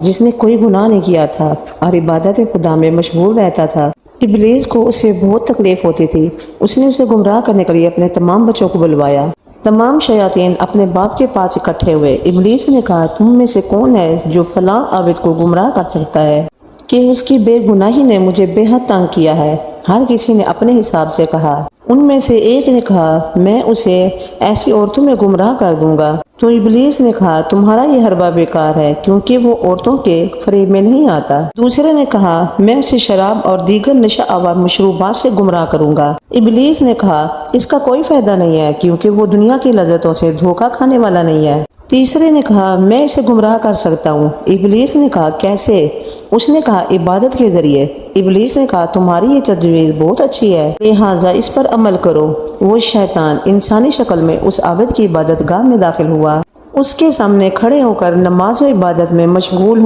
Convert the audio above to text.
جس نے کوئی گناہ نہیں کیا تھا اور عبادت خدا میں مشغول رہتا تھا۔ ابلیس کو اس سے بہت تکلیف ہوتی تھی۔ اس نے اسے گمراہ کرنے کے لیے اپنے تمام بچوں کو بلوایا۔ تمام شیاطین اپنے باپ کے پاس اکٹھے ہوئے۔ ابلیس نے کہا، تم میں سے کون ہے جو فلاں عابد کو گمراہ کر سکتا ہے کہ اس کی بے گناہی نے مجھے بے حد تنگ کیا ہے؟ ہر کسی نے اپنے حساب سے کہا۔ ان میں سے ایک نے کہا، میں اسے ایسی عورتوں میں گمراہ کر دوں گا۔ تو ابلیس نے کہا، تمہارا یہ حربہ بیکار ہے، کیونکہ وہ عورتوں کے فریب میں نہیں آتا۔ دوسرے نے کہا، میں اسے شراب اور دیگر نشہ آور مشروبات سے گمراہ کروں گا۔ ابلیس نے کہا، اس کا کوئی فائدہ نہیں ہے، کیونکہ وہ دنیا کی لذتوں سے دھوکہ کھانے والا نہیں ہے۔ تیسرے نے کہا، میں اسے گمراہ کر سکتا ہوں۔ ابلیس نے کہا، کیسے؟ اس نے کہا، عبادت کے ذریعے۔ ابلیس نے کہا، تمہاری یہ تجویز بہت اچھی ہے، لہٰذا اس پر عمل کرو۔ وہ شیطان انسانی شکل میں اس عابد کی عبادت گاہ میں داخل ہوا۔ اس کے سامنے کھڑے ہو کر نماز و عبادت میں مشغول